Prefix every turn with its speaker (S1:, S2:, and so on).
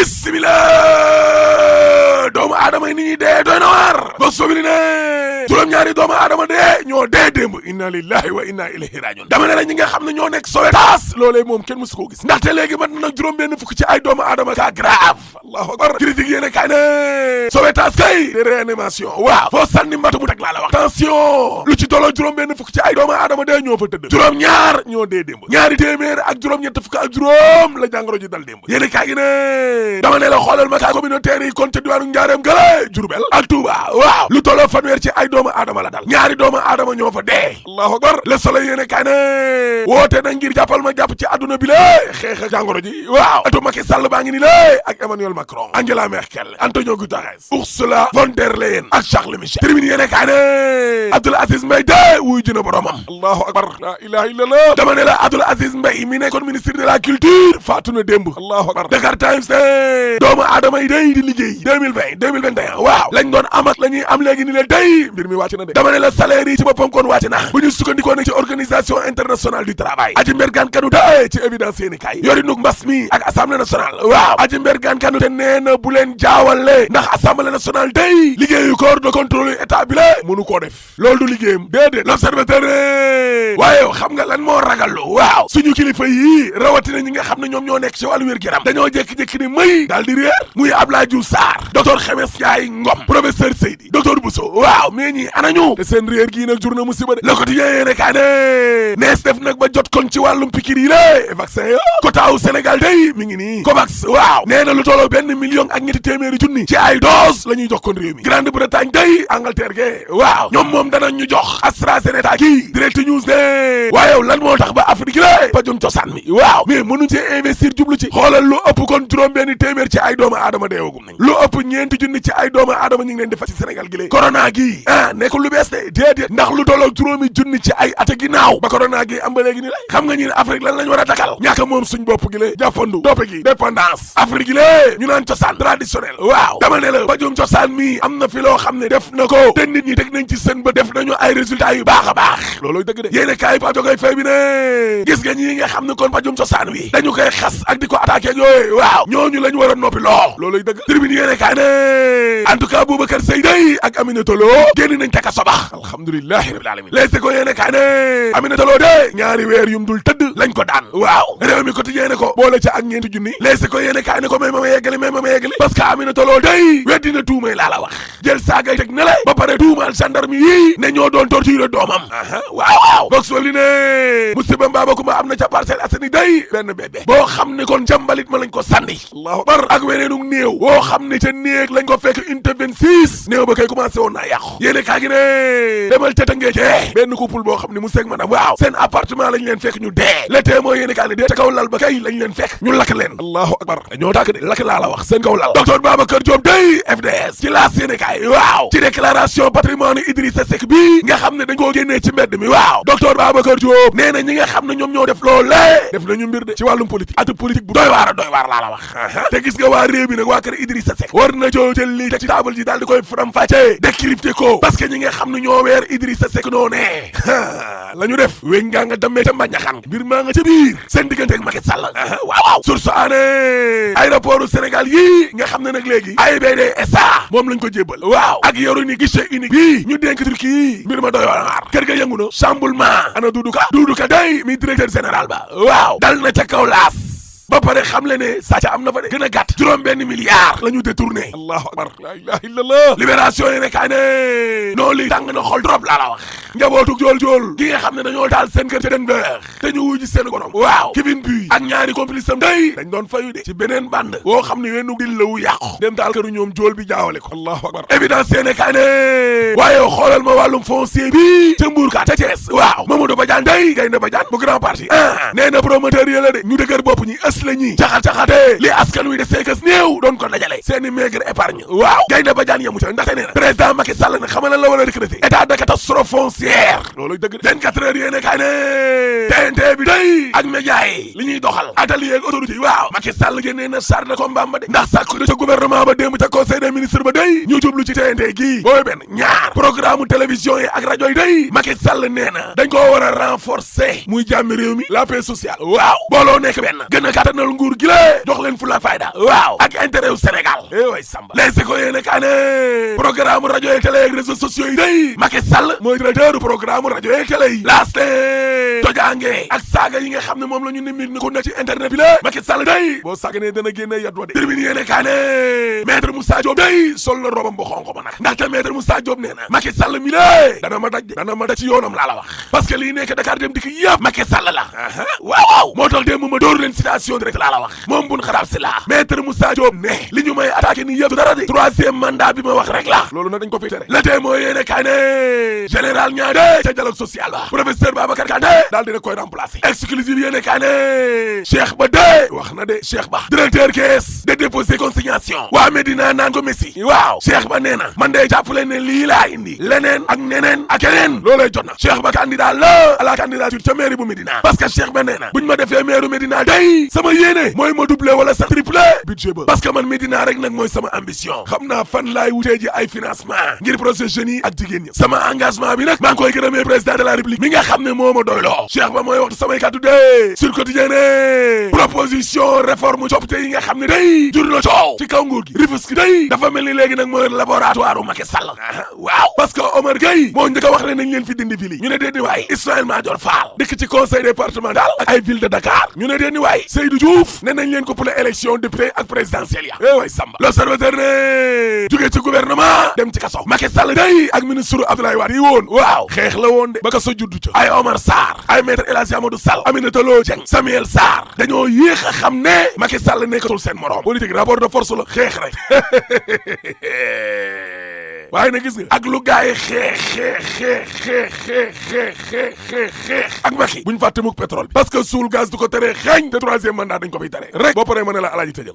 S1: bismillah doomu aadama yi ni ñuy dee doy na waar ba sobili ne juróom-ñaari doomu aadama dee ñoo dee démb inna lillahi wa inna ilayhi rajiun dama ne la ñi nga xam ne ñoo nekk Sowétas loolee moom kenn mësu koo gis ndaxte léegi mat na juróom benn fukk ci ay doomu aadama ka grave allahu akbar critique yéene kay ne Sowétas kay de réanimation waaw foo sànni mbatu mu teg laa la wax tension lu ci tolloo juróom benn fukk ci ay doomu aadama dee ñoo fa tëdd juróom-ñaar ñoo dee démb ñaari téeméer ak juróom-ñett fukk ak juróom la jàngoro ji dal démb yéene kay gi ne dama ne la xoolal ma kaa communautaire yi kon ca diwaanu Njaareem gële Jurbel ak Touba waaw lu tolloo fanweer ci ay doomu aadama la dal ñaari doomu aadama ñoo fa dee allahu akbar Le Soleil yéene kay ne woote na ngir jàppal ma jàpp ci adduna bi lée xeex ak jàngoro ji waaw atu Macky Sall baa ngi ni lée ak Emmanuel Macron Angela Merkel Antonio Guterres Ursula von der Leyen ak Charles Michel Tribune yéene kay ne Abdoul Aziz Mbaye de wuy jëna boromam allahu akbar la ilaha illallah dama ne la Abdoul Aziz Mbaye mi nekkoon ministre de la culture faatu na démb allahu akbar Dakar Times ne doomu aadama yi day di liggéey 2021 waaw lañ doon am ak la ñuy am léegi ni le day mbir mi wàcc na de dama ne la salaire yi ci boppam kon wàcc na bu ñu sukkandikoo nag ci organisation internationale du travail aji mbergaan kanu de ci évidence yéeni kay yori nuk mbas mi ak assemblée nationale waaw aji mbergaan kanu te nee na bu leen jaawale ndax assemblée nationale day liggéeyu corps de contrôle état bi la mënu koo def loolu du liggéeyam déedéet l'observateur waaye xam nga lan moo ragallu waaw suñu kilifa yi rawatina ñi nga xam ne ñoom ñoo nekk ci wàllu wér-gu-yaram dañoo jékki-jékki ni may daal di réer muy Abdoulaye Diouf Sarr docteur Xemes Ndiaye Ngom professeur Seydi docteur Bousso waaw mais ñi anañu te seen réer gii nag jur na musiba de Le Quotidien yéene kaa ne nees def nag ba jot kon ci wàllum pikir yi lé vaccin yo kotaaw Sénégal day mi ngi nii COVAX waaw nee na lu tolloo 1 million ak ñetti téeméeri junni ci ay dose la ñuy jox kon réew mi Grande-Bretagne day Angleterre ge waaw ñoom moom danañ ñu jox AstraZeneca kii Direct News ne waaye lan moo tax ba Afrique lé pajum cosaan mi waaw mais mënuñ ci investir jublu ci xoolal lu ëpp kon juróom benn téeméer ci ay doomu aadama deewagum nañ lu ëpp ñeenti junni ci ay doomu aadama ñu ngi leen di fa ci Sénégal gi lée corona gi nekkul lu bees de déedéet ndax lu tolloog juróomi junni ci ay ata ginnaaw ba corona gi am ba léegi ni lay xam nga ñi ne Afrique lan lañ war a dakal ñàkk moom suñ bopp gi lée jàppandu toppe gi dépendance Afrique gi lée ñu naan cosaan traditionnel waaw dama ne la pajum cosaan mi am na fi loo xam ne def na ko te nit ñi teg nañ ci seen ba def nañu ay résultats yu baax a baax looloy dëgg de yéene kaay pa jogoy fay bi ne gis nga ñi nga xam ne kon pajum cosaan wi dañu koy xas ak di ko attaqué yooyu waaw ñooñu lañ war a noppi looloy dëgg Tribune yéene kaay ne en tout cas Boubacar Seye day ak Aminata Lo génn nañ taka sobax alhamdulillahi rabbil alamin leeste ko yéene kaay ne Aminata Lo de ñaari weer yum dul tëdd lañ ko daan waaw réew mi quotidien ne ko boole ca ak ñeenti junni leeste ko yéene kaay ne ko may ma yeggali parce que Aminata Lo day weddi na tuumay laa la wax jël saagay teg ne la ba pare tuumaal gendarme yi ne ñoo doon torturer doomam waaw box li ne musiba mbaaba kumba am na ca Parcelles Assainies day benn bébé boo xam ne kon jambalit ma lañ ko sànni allahu akbar ak weneenu néew boo xam ne ca néeg lañ ko fekk unité 26 néew ba kay commencé woon naa yàqu yéene kaa gi ne demal ca Tëngéej benn couple boo xam ne mu seeg madame waaw seen appartement lañ leen fekk ñu dee le témoin yéene kaa ne dee ca kaw lal ba kay lañ leen fekk ñu lakk leen allahu akbar dañoo tàkk de lakk laa la wax seen kaw lal docteur Babacar Diop day FDS ci laas yéene kaay waaw ci déclaration patrimoine Idrissa Seck bi nga xam ne dañ koo génnee ci mbedd mi waaw docteur Babacar Diop nee na ñi nga xam ne ñoom ñoo def loolee def nañu mbir de ci wàllum politique atu politique bu doy waar laa la wax te gis nga waa réew mi nag waa kër Idrissa Seck war na joo jël lii teg ci table ji daal di koy faram fàcce décrypté ko parce que ñi nga xam ne ñoo weer Idrissa Seck noo ne la ñu def weñ ngaa nga dammee ca mbañaxan mbir maa nga ca biir seen diggante ak Macky Sall waaw source aané aéroportu Sénégal yi nga xam ne nag léegi AIBD SA moom lañ ko jébbal waaw ak yoru ni guichet unique bi ñu dénk Turquie mbir ma doy waar kër ga yëngu na chamboulement ana Doudou Ka day mi directeur général ba waaw dal na ca kaw laas ba pare xam le ne sàcca am na fa de gën a gàtt juróom-benn milliard la ñu détourné allahu akbar la ilaha illallah libération yi nekkaa ne noonu li tàng na xol trop laa la wax njabootug jool gi nga xam ne dañoo taal seen kër ca Denver te ñu wuy ji seen borom waaw Kevin Buy ak ñaari complice am day dañ doon fayu de ci beneen bande boo xam ne wenn dil la wu yàqu dem taal këru ñoom jool bi jaawale ko allahu akbar évidence yi nekkaa ne waaye xoolal ma wàllum foncier bi ca Mbour ka ca Thiès waaw Mamadou Badiane day Gaynde Badiane bu grand parti nee na promoteur yi la de ñu dëgër bopp ñi la ñi caxat-caxate li askan wi de seekas néew doon ko dajale seeni maigre épargne waaw Gaynde Badiane yamu ca ndaxte nee na président Macky Sall ne xamal la wala recruter état de catastrophe foncière loolu dëgg 24 heures yéene kaay ne TNT bi day ak média yi li ñuy doxal atelier ak autorité yi waaw Macky Sall génnee na char de combat ba de ndax sàkku de ca gouvernement ba démb ca conseil des ministres ba day ñu jublu ci TNT gii booy benn ñaar programme télévision yi ak rajo yi day Macky Sall nee na dañ koo war a renforcer muy jàmmi réew mi la paix sociale waaw booloo nekk benn gën a kattanal nguur gi la jox leen fu la fayda waaw ak intérêt yu Sénégal way Samba les ko yéene kaa ne programme rajo yeeg télé yeeg réseaux sociaux yi day Macky Sall mooy directeur programme rajo yeeg télé yi laaste tojaange ak saaga yi nga xam ne moom la ñu nimit ni ko ne ci internet bi la Macky Sall day boo saaganee dana génne yat wa de tribune yéene kaa ne maître Moussa Diop day sol na robam bu xonq ba nag ndaxte maître Moussa Diop nee na Macky Sall mi la dana ma daj ci yoonam laa la wax parce que lii nekk Dakar dem dikk yëpp Macky Sall la waaw moo tax démb ma dóor leen citation direct laa la wax moom bun xaraab si la maître Moussa Diop ne li ñu may attaqué nii yëpp dara de troisième mandat bi ma wax rek la loolu nag dañ ko fi tere la tee moo yéene kaa ne général ñaade ca dialogue social ba professeur Babacar Kanté daal dina koy remplacer exclusive yéene kaa ne Cheikh Ba de wax na de Cheikh Ba directeur caisse de dépôt et consignation waa Medina naan ko Messi waaw Cheikh Ba nee na man de jàppale ne lii laa indi leneen ak neneen ak keneen loolay jot na Cheikh Ba candidat la à la candidature ca mairie bu Medina parce que Cheikh Ba nee na buñ ma defee maire Medina day sama yéene mooy ma doubler wala sax tripler budget ba parce que man Medina rek nag mooy sama ambition xam naa fan laay wutee ji ay financement ngir projet jeunes yi ak jigéen ñi sama engagement bi nag maa ngi koy gërëmee président de la république mi nga xam ne moo ma doyloo Cheikh Ba mooy waxtu samay kàddu de sur quotidien ne proposition réforme coppite yi nga xam ne day jur la coow ci kaw nguur gi Rufisque day dafa mel ni léegi nag mooy laboratoire u Macky Sall waaw parce que Omar Gueye moo njëkk a wax ne nañ leen fi dindi ville yi ñu ne déedni waay Ismaïla Madior Fall dëkk ci conseil départemental ak ay ville de Dakar ñu ne déedni waay Seydou Diouf ne nañ leen ko pour élection député ak présidentielle ya way Samba l'observateur ne jógee ci gouvernement dem ci kaso Macky Sall day ak ministre Abdoulaye Wade yi woon waaw xeex la woon de ba kaso juddu ca ay Omar Sarr ay maître El Hadji Amadou Sall Aminata Lo Dieng Samuel Sarr dañoo yéex a xam ne Macky Sall nekkatul seen morom politique rapport de force la xeex rek waaye na gis nga ak lu gaay xeex ak Macky buñ fàtte mukk pétrole bi parce que suul gaz du ko tere xeeñ te troisième mandat dañ ko fiy tere rek boo paree ma ne la alaaji tëjal